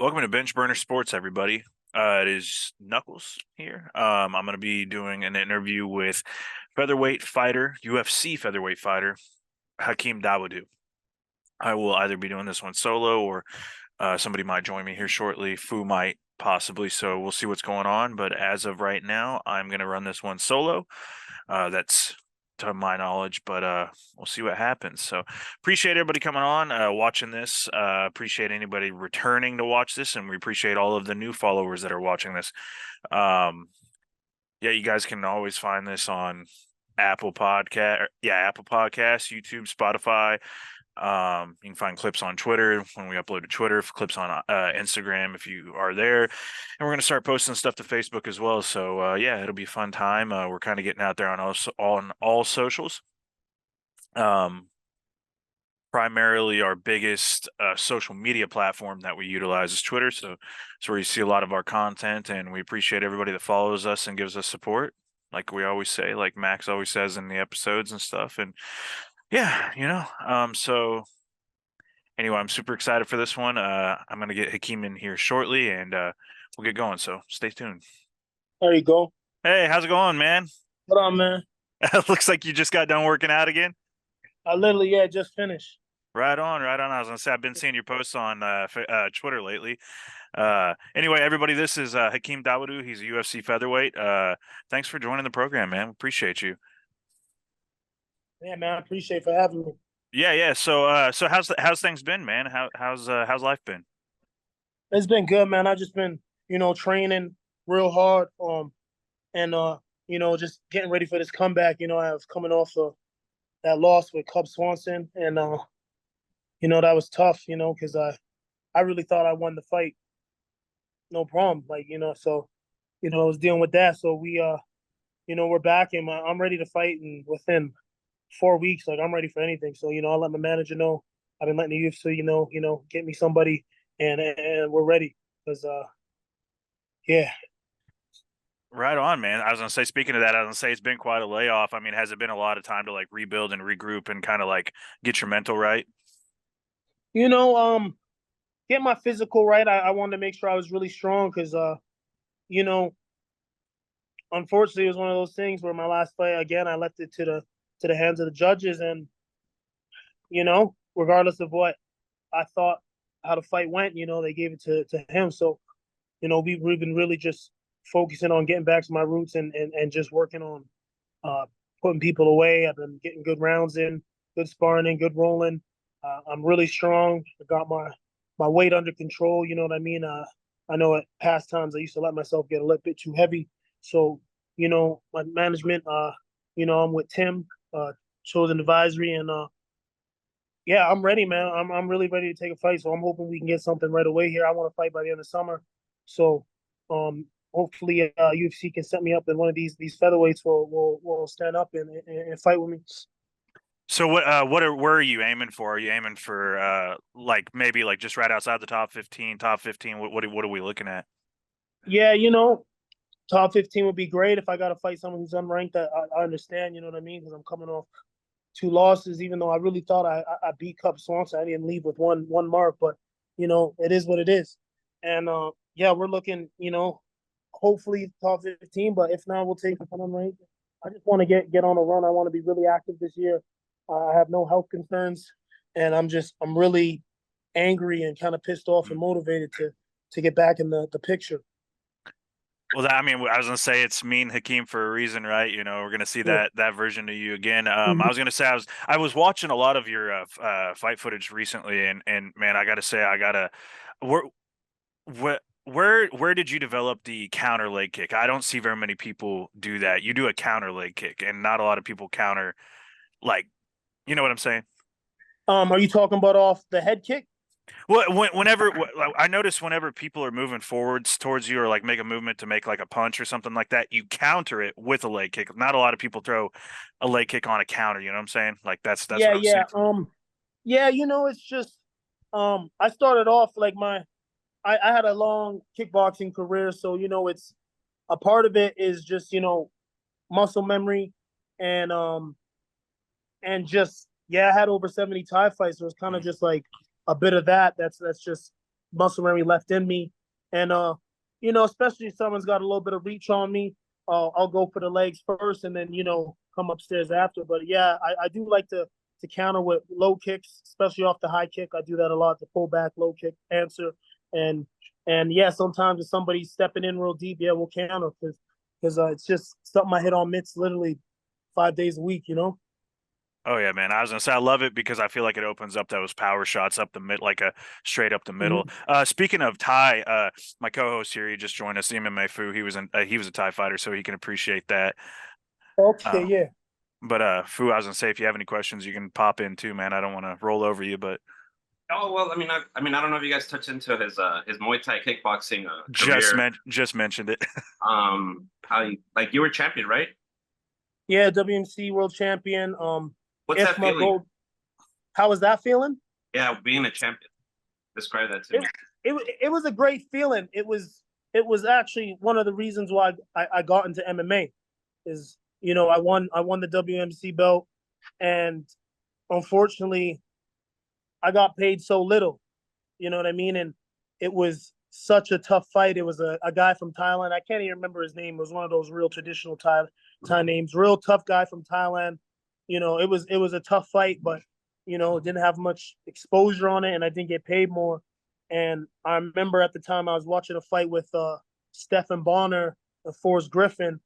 Welcome to Bench Burner Sports, everybody. It is Knuckles here. I'm going to be doing an interview with featherweight fighter, UFC featherweight fighter, Hakeem Dawodu. I will either be doing this one solo or somebody might join me here shortly. Fu might possibly, so we'll see what's going on. But as of right now, I'm going to run this one solo. That's to my knowledge, but we'll see what happens. So appreciate everybody coming on, watching this. Appreciate anybody returning to watch this, and we appreciate all of the new followers that are watching this. Yeah, you guys can always find this on Apple Apple Podcasts, YouTube, Spotify. You can find clips on Twitter when we upload to Twitter, clips on Instagram if you are there. And we're going to start posting stuff to Facebook as well. So yeah, it'll be a fun time. We're kind of getting out there on all socials. Primarily our biggest social media platform that we utilize is Twitter. So it's where you see a lot of our content, and we appreciate everybody that follows us and gives us support. Like we always say, like Max always says in the episodes and stuff. And yeah, so anyway, I'm super excited for this one. I'm going to get Hakeem in here shortly, and we'll get going. So stay tuned. There you go. Hey, how's it going, man? What up, man? Looks like you just got done working out again. I literally, yeah, just finished. Right on, right on. I was gonna say I've been seeing your posts on Twitter lately. Anyway, everybody, this is Hakeem Dawodu. He's a UFC featherweight. Thanks for joining the program, man. Appreciate you. Yeah, man, I appreciate for having me. Yeah, yeah. So how's things been, man? How's life been? It's been good, man. I just been, training real hard, and just getting ready for this comeback. I was coming off of that loss with Cub Swanson, and that was tough. Because I really thought I won the fight, no problem. So I was dealing with that. So we're back, and I'm ready to fight, and within 4 weeks, like I'm ready for anything. So I let my manager know. I've been letting the UFC, get me somebody, and we're ready. Because yeah, Right on, man. I was gonna say, speaking of that, I was gonna say it's been quite a layoff. I mean, has it been a lot of time to like rebuild and regroup and kind of like get your mental right? you know, um, get my physical right. I wanted to make sure I was really strong because you know, unfortunately, it was one of those things where my last fight again, I left it to the hands of the judges, and regardless of what I thought how the fight went, they gave it to him. So we've been really just focusing on getting back to my roots and just working on uh, putting people away. I've been getting good rounds in, good sparring in, good rolling. I'm really strong. I got my weight under control. You know what I mean? I know at past times I used to let myself get a little bit too heavy. So my management. I'm with Tim, chosen advisory, and yeah, I'm ready, man. I'm really ready to take a fight. So I'm hoping we can get something right away here. I want to fight by the end of summer. So hopefully UFC can set me up in one of these featherweights will stand up and fight with me. So where are you aiming for? Are you aiming for like maybe like just right outside the top 15, top 15? What are we looking at? Yeah, top 15 would be great if I got to fight someone who's unranked. I understand, you know what I mean? Because I'm coming off two losses, even though I really thought I beat Cub Swanson. I didn't leave with one mark, but it is what it is. And yeah, we're looking, hopefully top 15, but if not, we'll take it unranked. I just want to get on a run. I want to be really active this year. I have no health concerns, and I'm really angry and kind of pissed off and motivated to get back in the picture. Well, I mean, I was gonna say it's me and Hakeem for a reason, right? We're gonna see Yeah. that version of you again. I Mm-hmm. was gonna say I was watching a lot of your fight footage recently, and man, I gotta say where where did you develop the counter leg kick? I don't see very many people do that. You do a counter leg kick, and not a lot of people counter like, you know what I'm saying? Are you talking about off the head kick? Well, I notice whenever people are moving forwards towards you or like make a movement to make like a punch or something like that, you counter it with a leg kick. Not a lot of people throw a leg kick on a counter. You know what I'm saying? Like that's Yeah, what I'm yeah. seeing from. Yeah, it's just I started off like I had a long kickboxing career, so it's a part of it is just, muscle memory and just yeah, I had over 70 Thai fights, so it's kind of just like a bit of that. That's just muscle memory left in me. And especially if someone's got a little bit of reach on me, I'll go for the legs first and then, come upstairs after. But yeah, I do like to counter with low kicks, especially off the high kick. I do that a lot, the pull back low kick answer. And yeah, sometimes if somebody's stepping in real deep, yeah, we'll counter because it's just something I hit on mitts literally 5 days a week. Oh yeah, man. I was gonna say I love it because I feel like it opens up those power shots up the mid, like a straight up the middle. Mm-hmm. Speaking of Thai, my co-host here, he just joined us, MMA Fu. He was a Thai fighter, so he can appreciate that. Okay, Uh, yeah. but Fu, I was gonna say if you have any questions, you can pop in too, man. I don't want to roll over you, but Oh well, I don't know if you guys touched into his Muay Thai kickboxing career. just mentioned it. How like you were champion, right? Yeah, WMC world champion. What's that IFMA feeling? gold. How was that feeling? Yeah, being a champion. Describe that to It me. it was a great feeling. It was actually one of the reasons why I got into MMA. Is I won the WMC belt, and unfortunately I got paid so little. You know what I mean? And it was such a tough fight. It was a guy from Thailand. I can't even remember his name. It was one of those real traditional Thai names. Real tough guy from Thailand. It was a tough fight, but it didn't have much exposure on it, and I didn't get paid more. And I remember at the time I was watching a fight with Stephen Bonner and Forrest Griffin,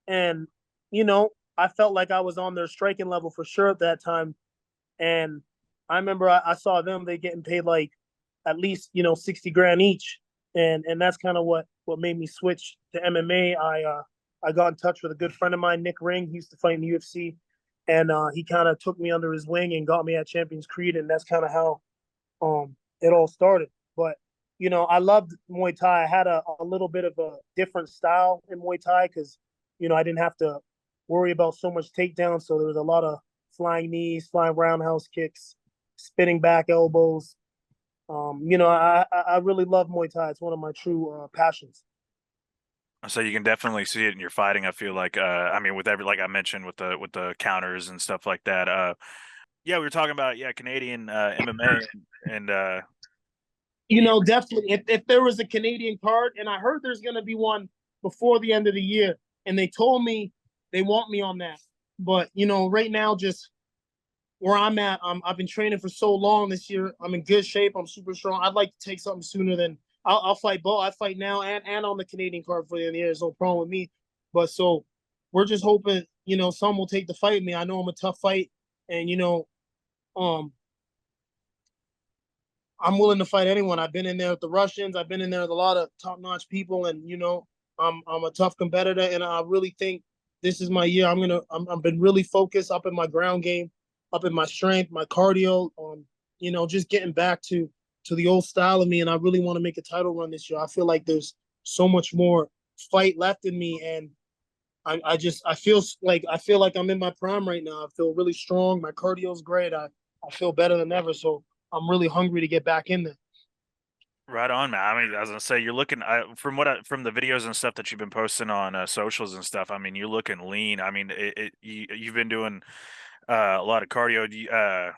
and I felt like I was on their striking level for sure at that time. And I remember I saw them, they getting paid like at least 60 grand each, and that's kind of what made me switch to MMA. I got in touch with a good friend of mine, Nick Ring. He used to fight in the UFC, and he kind of took me under his wing and got me at Champions Creed, and that's kind of how it all started. But I loved Muay Thai. I had a little bit of a different style in Muay Thai because I didn't have to worry about so much takedown, so there was a lot of flying knees, flying roundhouse kicks, spinning back elbows. I really love Muay Thai. It's one of my true passions. So you can definitely see it in your fighting. I feel like, I mean, with every like I mentioned with the counters and stuff like that. Yeah, we were talking about Canadian MMA and Definitely. If there was a Canadian card, and I heard there's going to be one before the end of the year, and they told me they want me on that. But right now, just where I'm at, I've been training for so long this year. I'm in good shape. I'm super strong. I'd like to take something sooner than I'll fight both. I fight now and on the Canadian card for the end of the year. There's no problem with me. But so we're just hoping, some will take the fight with me. I know I'm a tough fight, and um, I'm willing to fight anyone. I've been in there with the Russians. I've been in there with a lot of top notch people, and I'm a tough competitor, and I really think this is my year. I've been really focused up in my ground game, up in my strength, my cardio, just getting back to the old style of me, and I really want to make a title run this year. I feel like there's so much more fight left in me, and I feel like I'm in my prime right now. I feel really strong. My cardio's great. I feel better than ever. So I'm really hungry to get back in there. right on, man. I mean, I was gonna say you're looking from the videos and stuff that you've been posting on socials and stuff. I mean, you're looking lean. I mean, you've been doing a lot of cardio.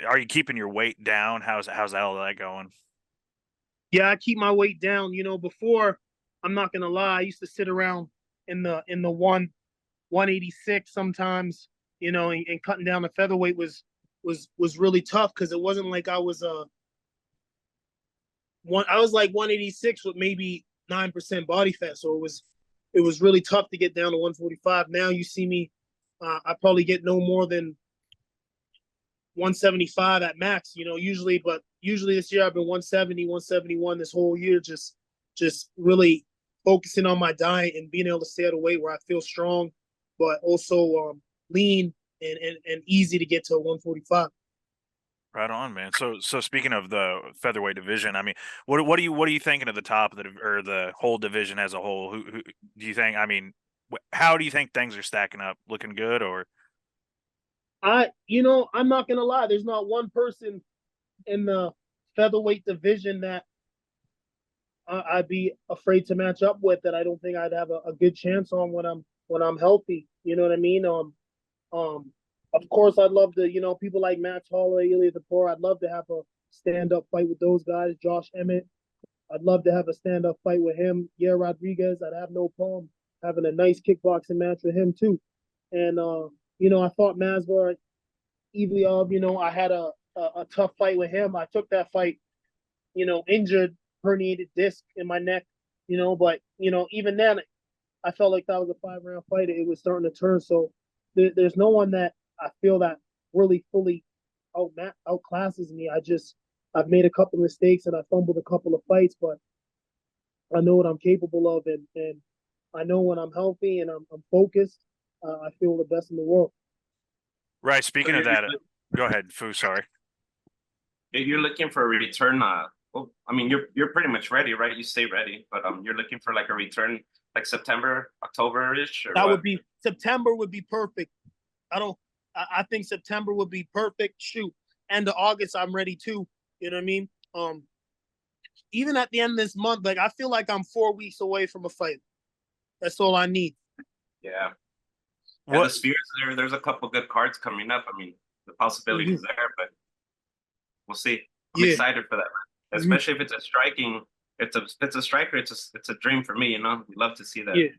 Are you keeping your weight down? How's all that going? Yeah, I keep my weight down. Before, I'm not gonna lie, I used to sit around in the 186 sometimes. And cutting down the featherweight was really tough because it wasn't like I was one. I was like 186 with maybe 9% body fat, so it was really tough to get down to 145. Now you see me, I probably get no more than 175 at max. Usually this year I've been 170, 171 this whole year. Just really focusing on my diet and being able to stay at a weight where I feel strong, but also lean and easy to get to 145. Right on, man. So speaking of the featherweight division, I mean, what are you thinking of the top of or the whole division as a whole? Who do you think? I mean, how do you think things are stacking up? Looking good or I'm not gonna lie. There's not one person in the featherweight division that I'd be afraid to match up with that I don't think I'd have a good chance on when I'm healthy. You know what I mean? Um, of course, I'd love to. People like Max Holloway, Ilya Tapora. I'd love to have stand-up fight with those guys. Josh Emmett, I'd love to have a stand-up fight with him. Yeah, Rodriguez, I'd have no problem having a nice kickboxing match with him too. And I thought Masvidal, Evliov, I had a tough fight with him. I took that fight, injured, herniated disc in my neck, but even then, I felt like that was a 5-round fight. It was starting to turn. So there's no one that I feel that really fully outclasses me. I've made a couple mistakes and I fumbled a couple of fights, but I know what I'm capable of, and I know when I'm healthy and I'm focused, I feel the best in the world. Right. So Speaking of that, go ahead, Fu. Sorry. you're looking for a return. Well, I mean, you're pretty much ready, right? You stay ready, but you're looking for like a return, like September, October-ish, or That what? would be September would be perfect. I think September would be perfect. Shoot, end of August, I'm ready too. You know what I mean? Even at the end of this month, like I feel like I'm 4 weeks away from a fight. That's all I need. Yeah. Yeah, the What? Spheres there's a couple good cards coming up. I mean, the possibility is there, but we'll see. I'm Yeah. excited for that, especially if it's a striking. If it's a striker, it's a dream for me. We love to see that. Yeah.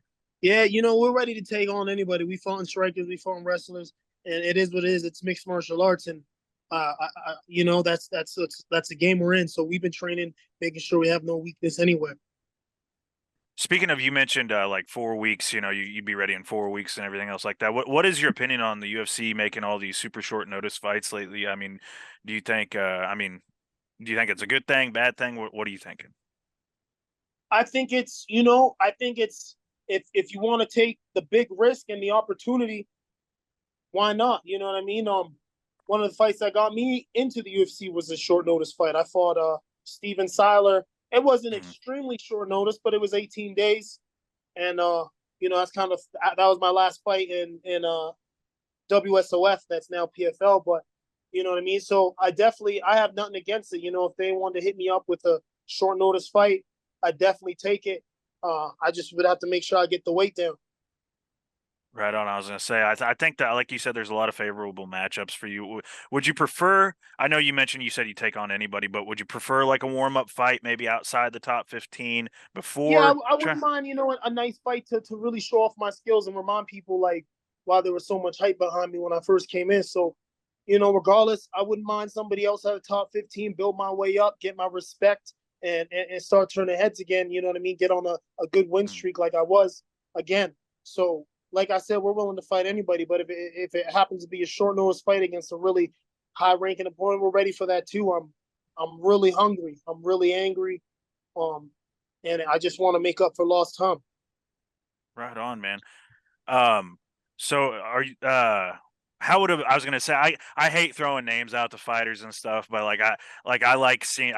Yeah, we're ready to take on anybody. We fought in strikers, we fought in wrestlers, and it is what it is. It's mixed martial arts, and that's the game we're in. So we've been training, making sure we have no weakness anywhere. Speaking of, you mentioned like 4 weeks. You'd be ready in 4 weeks and everything else like that. What is your opinion on the UFC making all these super short notice fights lately? I mean, do you think? Do you think it's a good thing, bad thing? What are you thinking? I think it's if you want to take the big risk and the opportunity, why not? You know what I mean? One of the fights that got me into the UFC was a short notice fight. I fought Steven Siler. It wasn't Mhm. extremely short notice, but it was 18 days, and that's that was my last fight in WSOF. That's now PFL, but you know what I mean. So I have nothing against it. If they wanted to hit me up with a short notice fight, I definitely take it. I just would have to make sure I get the weight down. Right on. I was going to say, I think that, like you said, there's a lot of favorable matchups for you. Would you prefer? I know you said you take on anybody, but would you prefer like a warm up fight, maybe outside the top 15 Yeah, before? I wouldn't mind, a nice fight to really show off my skills and remind people like why there was so much hype behind me when I first came in. So, regardless, I wouldn't mind somebody else at the top 15, build my way up, get my respect, and start turning heads again. You know what I mean? Get on a good win streak like I was again. So, like I said, we're willing to fight anybody, but if it happens to be a short notice fight against a really high ranking opponent, we're ready for that too. I'm really hungry. I'm really angry. And I just want to make up for lost time. Right on, man. So are you? How would I was gonna say I hate throwing names out to fighters and stuff, but I would like to see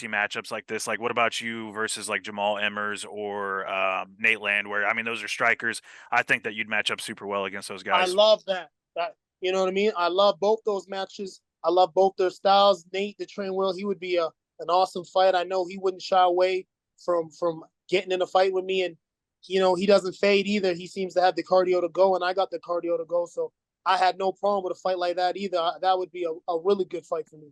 matchups like this. Like, what about you versus like Jamal Emmers or Nate Landwehr? I mean, those are strikers. I think that you'd match up super well against those I guys. love that. You know what I mean? I love both those matches. I love both their styles. Nate, the train wheel, he would be an awesome fight. I know he wouldn't shy away from getting in a fight with me, and he doesn't fade either. He seems to have the cardio to go, and I got the cardio to go. So I had no problem with a fight like that either. That would be a really good fight for me.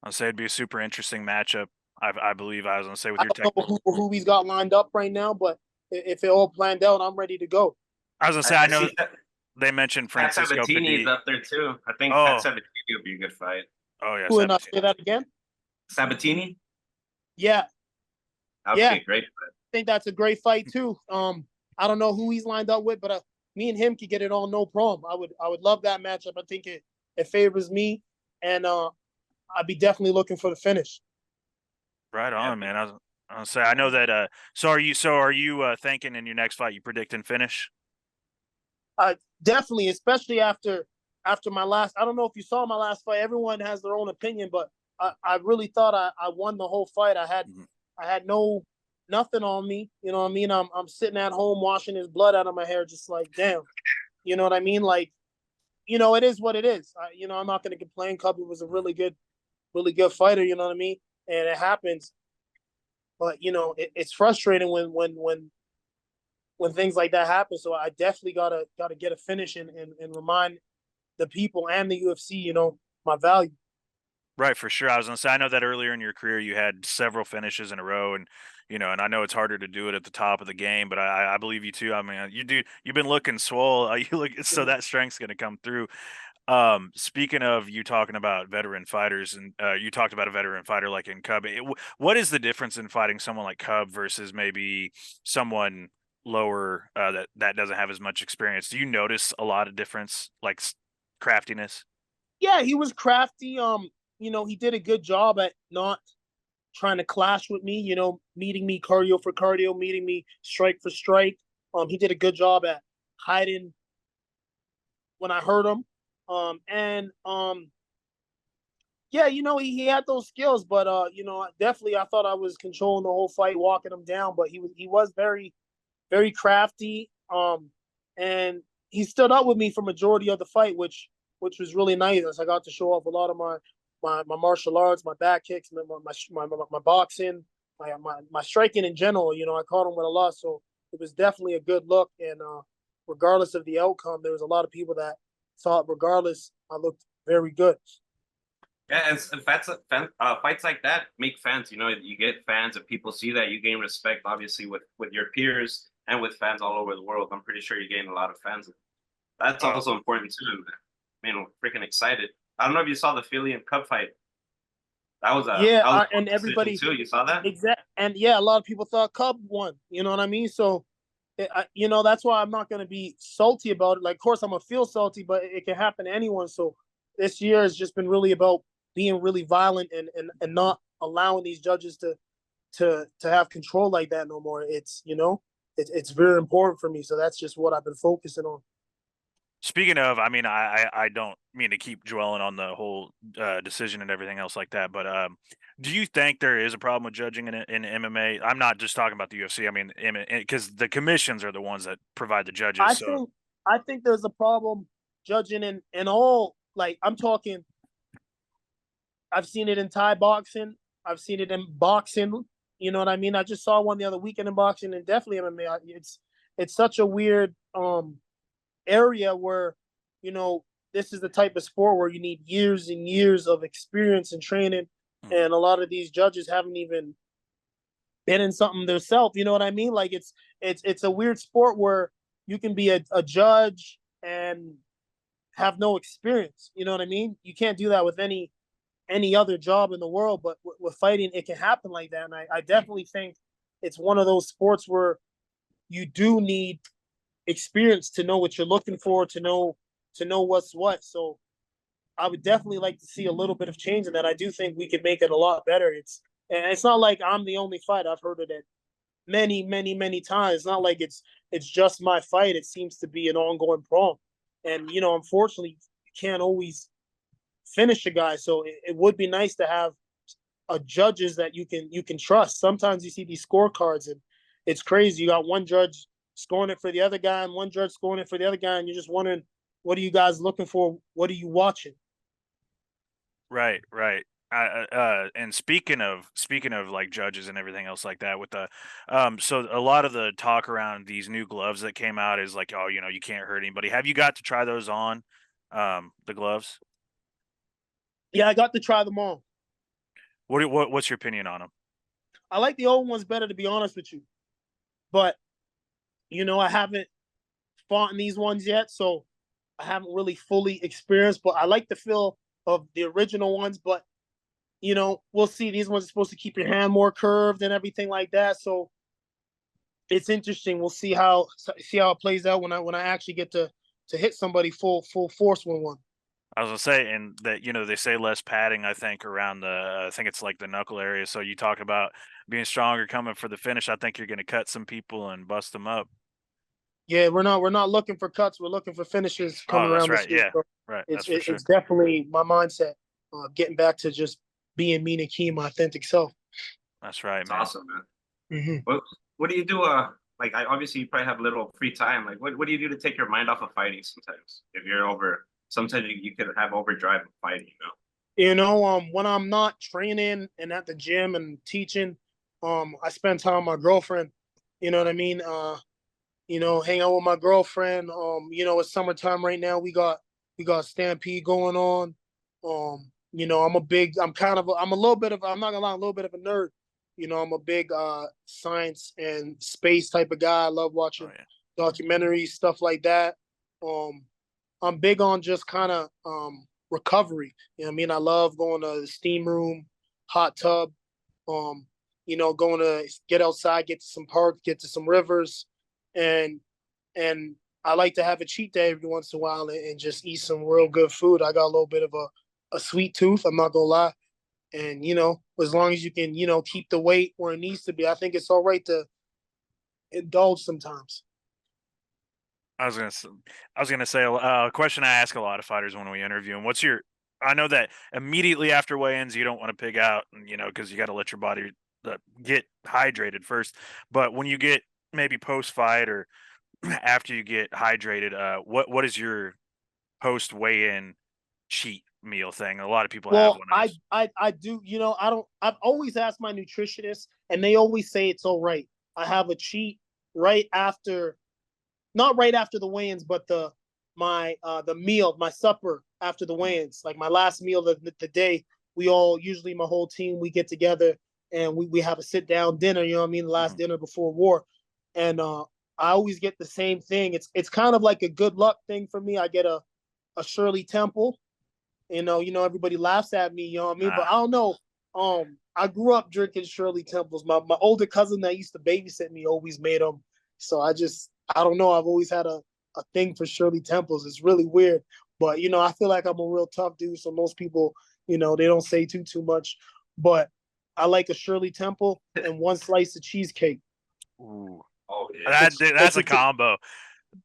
I'd say it'd be a super interesting matchup. I believe I was gonna say with I your tech. don't know who he's got lined up right now, but if it all planned out, I'm ready to go. I was gonna say I I see know they mentioned Pat Francisco Sabatini is Padilla. up there too. I think Pat Oh, Sabatini would be a good fight. oh yeah, Who and I Sabatini. say that again? Sabatini, Yeah, that would yeah. be a great fight. I think that's a great fight too. I don't know who he's lined up with, but me and him could get it on no problem. I would love that matchup. I think it favors me, and I'd be definitely looking for the finish. Right Yeah, on, man. I was say I know that. So are you thinking in your next fight you predict and finish? Definitely, especially after my last. I don't know if you saw my last fight. Everyone has their own opinion, but I really thought I won the whole fight. Mhm. I had nothing on me. You know what I mean? I'm sitting at home washing his blood out of my hair, just like damn. You know what I mean? Like, it is what it is. I'm not going to complain. Cubby was a really good fighter. You know what I mean? And it happens. But it's frustrating when things like that happen. So I definitely gotta get a finish and remind the people and the UFC, my value. Right, for sure. I was gonna say, I know that earlier in your career you had several finishes in a row, and and I know it's harder to do it at the top of the game, but I believe you too. I mean, you've been looking swole. You look so that strength's gonna come through. Speaking of you talking about veteran fighters, and you talked about a veteran fighter like in Cub. What is the difference in fighting someone like Cub versus maybe someone lower that doesn't have as much experience? Do you notice a lot of difference, like craftiness? Yeah, he was crafty. He did a good job at not trying to clash with me, meeting me cardio for cardio, meeting me strike for strike. He did a good job at hiding when I hurt him. And yeah, he had those skills, but definitely I thought I was controlling the whole fight, walking him down, but he was very, very crafty. And he stood up with me for majority of the fight, which was really nice. As I got to show off a lot of my martial arts, my back kicks, my boxing, my striking in general. I caught him with a lot, so it was definitely a good look. And regardless of the outcome, there was a lot of people that thought, regardless, I looked very good. Yeah, and fights like that make fans. You get fans, and people see that you gain respect, obviously, with your peers and with fans all over the world. I'm pretty sure you gain a lot of fans. That's Oh, also important too. Man, freaking excited. I don't know if you saw the Philly and Cup fight. Yeah, That was a close and decision everybody too. You saw that? exact, and yeah, a lot of people thought Cub won. You know what I mean? So, that's why I'm not going to be salty about it. Like, of course, I'm gonna feel salty, but it can happen to anyone. So, this year has just been really about being really violent and not allowing these judges to have control like that no more. It's very important for me. So that's just what I've been focusing on. speaking of, I mean, I don't mean to keep dwelling on the whole decision and everything else like that, but do you think there is a problem with judging in MMA? I'm not just talking about the UFC. I mean, because the commissions are the ones that provide the judges. I So, think I think there's a problem judging in all, like, I'm talking. I've seen it in Thai boxing. I've seen it in boxing. You know what I mean? I just saw one the other weekend in boxing, and definitely MMA. It's such a weird area where, you know this is the type of sport where you need years and years of experience and training, mm, and a lot of these judges haven't even been in something themselves. You know what I mean? Like, it's a weird sport where you can be a judge and have no experience. You know what I mean? You can't do that with any other job in the world, but with fighting, it can happen like that. And I definitely think it's one of those sports where you do need experience to know what you're looking for, to know what's what. So I would definitely like to see a little bit of change in that. I do think we could make it a lot better. It's not like I'm the only fight. I've heard of it many, many, many times. It's not like it's just my fight. It seems to be an ongoing problem. And unfortunately, you can't always finish a guy. So it would be nice to have a judges that you can trust. Sometimes you see these scorecards and it's crazy. You got one judge scoring it for the other guy and one judge scoring it for the other guy, and you're just wondering, what are you guys looking for? What are you watching? right, right. And speaking of like judges and everything else like that, with the so a lot of the talk around these new gloves that came out is like, oh, you can't hurt anybody. Have you got to try those on, the gloves? Yeah, I got to try them all. What's your opinion on them? I like the old ones better, to be honest with you. But I haven't fought in these ones yet, so I haven't really fully experienced. But I like the feel of the original ones. But we'll see. These ones are supposed to keep your hand more curved and everything like that. So it's interesting. We'll see how it plays out when I actually get to hit somebody full force with one. I was gonna say, and that they say less padding. I think around I think it's like the knuckle area. So you talk about being stronger coming for the finish. I think you're gonna cut some people and bust them up. Yeah, we're not looking for cuts. We're looking for finishes Oh, coming that's around this right. year. Yeah, So right. it's That's for sure. it's definitely my mindset. Getting back to just being me and Hakeem, my authentic self. That's right, It's man. awesome, man. Hmm. What do you do? Like, obviously you probably have a little free time. Like, what do you do to take your mind off of fighting sometimes? If you're over, sometimes you could have overdrive of fighting. When I'm not training and at the gym and teaching, I spend time with my girlfriend. You know what I mean? Hang out with my girlfriend. It's summertime right now. We got Stampede going on. I'm a little bit of, I'm not gonna lie, a little bit of a nerd. I'm a big science and space type of guy. I love Oh watching yeah. documentaries, stuff like that. Um, I'm big on just kind of recovery. You know what I mean? I love going to the steam room, hot tub, um, going to get outside, get to some parks, get to some rivers, and and I like to have a cheat day every once in a while and just eat some real good food. I got a little bit of a sweet tooth, I'm not gonna lie. And as long as you can, keep the weight where it needs to be, I think it's all right to indulge sometimes. I was gonna, I was gonna say a question I ask a lot of fighters when we interview them. What's your? I know that immediately after weigh-ins, you don't want to pig out, because you got to let your body get hydrated first. But when you get maybe post-fight or after you get hydrated, what is your post weigh-in cheat meal thing? A lot of people have Well, one of I those. I I do, I don't I've always asked my nutritionist and they always say it's all right. I have a cheat right after, not right after the weigh-ins, but the meal, my supper after the Mm, weigh-ins, like my last meal of the day. We all usually my whole team we get together and we have a sit down dinner. You know what I mean? The last mhm. dinner before war, and I always get the same thing. It's kind of like a good luck thing for me. I get a Shirley Temple. Everybody laughs at me. You know what I mean? But Ah, I don't know. I grew up drinking Shirley Temples. My older cousin that used to babysit me always made them. So I don't know. I've always had a thing for Shirley Temples. It's really weird, but I feel like I'm a real tough dude. So most people, they don't say too much. But I like a Shirley Temple and one slice of cheesecake. ooh, Oh yeah. that's It's a combo.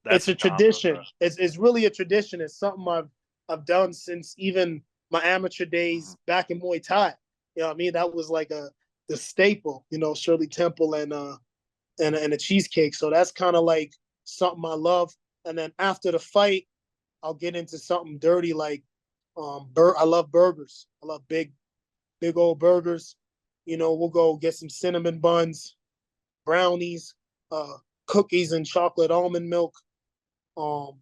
That's it's a a combo, bro. tradition. It's really a tradition. It's something I've done since even my amateur Mhm. days back in Muay Thai. You know what I mean? That was like the staple, Shirley Temple and a cheesecake. So that's kind of like something I love. And then after the fight, I'll get into something dirty like I love burgers. I love big old burgers. We'll go get some cinnamon buns, brownies, uh, cookies and chocolate almond milk. Um,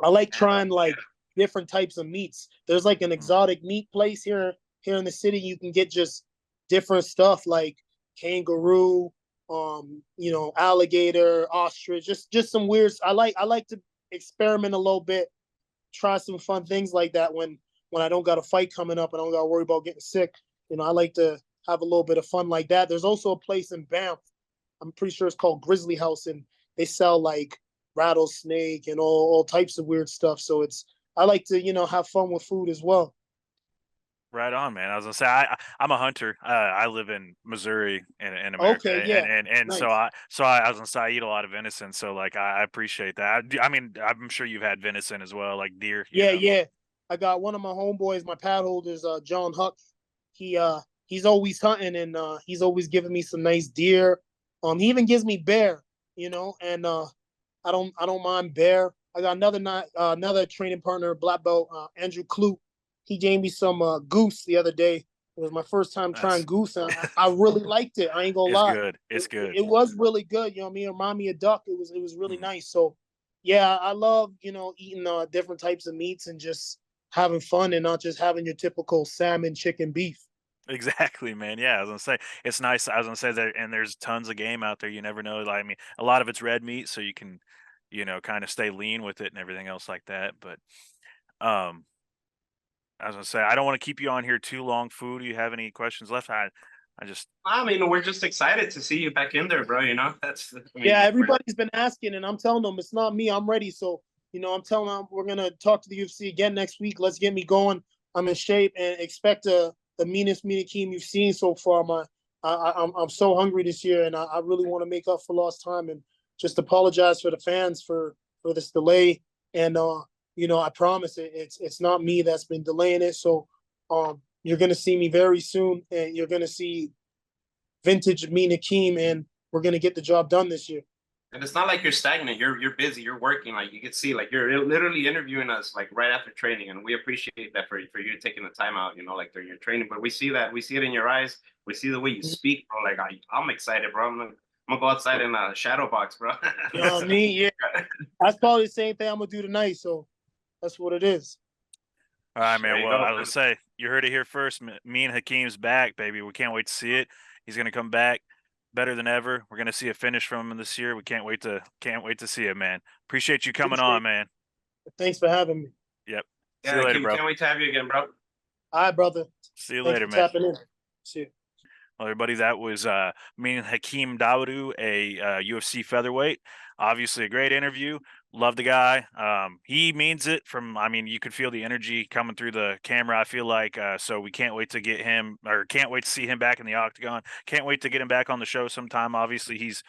I like And trying like different types of meats. There's like an Mm. exotic meat place here in the city. You can get just different stuff like kangaroo, alligator, ostrich, just some weird. I like to experiment a little bit, try some fun things like that when I don't got a fight coming up and I don't got to worry about getting sick. I like to have a little bit of fun like that. There's also a place in Banff. I'm pretty sure it's called Grizzly House, and they sell like rattlesnake and all types of weird stuff. So I like to have fun with food as well. Right on, man. I was gonna say I'm a hunter. I live in Missouri in America, Okay, and yeah, so nice. I was gonna say I eat a lot of venison. So like I appreciate that. I mean I'm sure you've had venison as well, like deer. Yeah. I got one of my homeboys, my pad holders, John Huck. He's always hunting and he's always giving me some nice deer. He even gives me bear, and I don't mind bear. I got another training partner, black belt, Andrew Clute. He gave me some goose the other day. It was my first time trying That's goose, and I really liked it. I ain't gonna it's lie. good. It, It's good. it was really good. You know what I mean? It reminded me of duck. It was really Mhm. nice. So yeah, I love eating different types of meats and just having fun and not just having your typical salmon, chicken, beef. Exactly, man. Yeah, I was gonna say it's nice. I was gonna say that, and there's tons of game out there. You never know. Like, I mean, a lot of it's red meat, so you can, kind of stay lean with it and everything else like that. But um, I was gonna say I don't want to keep you on here too long. Food. Do you have any questions left? I just I mean, we're just excited to see you back in there, bro. That's I mean, Yeah, we're everybody's been asking, and I'm telling them it's not me. I'm ready. So, I'm telling them we're gonna talk to the UFC again next week. Let's get me going. I'm in shape and expect the meanest media team you've seen so far. I'm so hungry this year, and I really want to make up for lost time and just apologize for the fans for this delay. And I promise it's not me that's been delaying it. So, you're gonna see me very soon, and you're gonna see vintage me Nakeem, and we're gonna get the job done this year. and it's not like you're stagnant. You're busy. You're working. Like you can see, like you're literally interviewing us like right after training, and we appreciate that for you taking the time out. Like during your training. But we see it in your eyes. We see the way you speak, bro. Like I'm excited, bro. I'm gonna go outside in a shadow box, bro. You know what I mean? Yeah, that's probably the same thing I'm gonna do tonight. So that's what it is. All right, There man. you Well, go, I man. was say you heard it here first. Me and Hakeem's back, baby. We can't wait to see it. He's gonna come back better than ever. We're gonna see a finish from him this year. We can't wait to see it, man. Appreciate you coming Appreciate on, man. it. Thanks for having me. Yep. See you Yeah, later, Kim, bro. can't wait to have you again, bro. All right, brother. See you Thanks later, for man. tapping in. See you. Well, everybody, that was me and Hakeem Dawodu, a UFC featherweight. Obviously, a great interview. Love the guy. He means it. I mean, you could feel the energy coming through the camera. I feel like so. We can't wait to get him, or can't wait to see him back in the octagon. Can't wait to get him back on the show sometime. Obviously, he's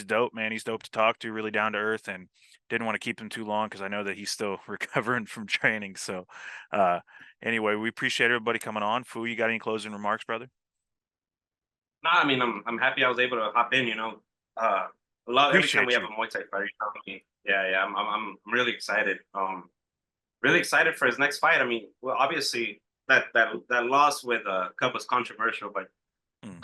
dope, man. He's dope to talk to. Really down to earth, and didn't want to keep him too long because I know that he's still recovering from training. So, uh, anyway, we appreciate everybody coming on. Fu, you got any closing remarks, brother? No, I mean, I'm happy I was able to hop in. A lot every time we Appreciate have you. a Muay Thai fighter, you tell me, yeah, I'm really excited. Really excited for his next fight. I mean, well, obviously that loss with Cub was controversial, but Mm.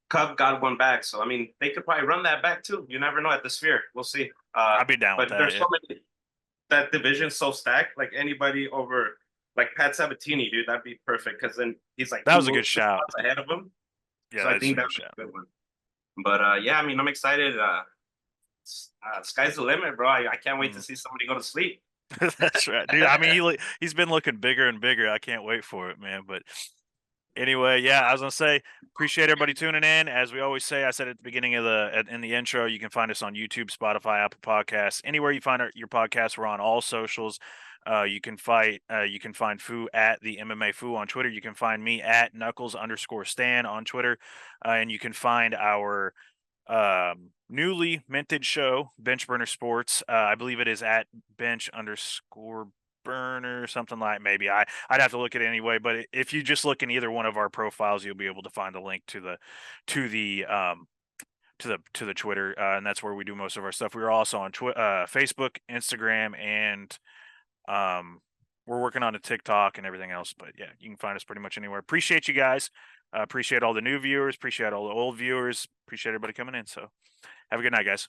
Cub got one back. So I mean, they could probably run that back too. You never know at the Sphere. We'll see. I'd be down with But that. there's Yeah. so many. That division's so stacked. Like anybody over like Pat Sabatini, dude, that'd be perfect because then he's like That was a good two shout. spots ahead of him. Yeah, So I that's a think good that'd be shout. a good one. But yeah, I mean, I'm excited. Sky's the limit, bro. I can't wait to Mm. see somebody go to sleep. That's right, dude. I mean, he's been looking bigger and bigger. I can't wait for it, man. But anyway, yeah, I was gonna say appreciate everybody tuning in. As we always say, I said at the beginning of in the intro, you can find us on YouTube, Spotify, Apple Podcasts, anywhere you find your podcasts. We're on all socials. You can find Fu at the MMA Fu on Twitter. You can find me at Knuckles_Stan on Twitter, and you can find our newly minted show, Bench Burner Sports. I believe it is at bench_burner, something like maybe I'd have to look at it anyway. But if you just look in either one of our profiles, you'll be able to find the link to the Twitter, and that's where we do most of our stuff. We're also on Facebook, Instagram, and we're working on a TikTok and everything else. But yeah, you can find us pretty much anywhere. Appreciate you guys. Appreciate all the new viewers. Appreciate all the old viewers. Appreciate everybody coming in. So have a good night, guys.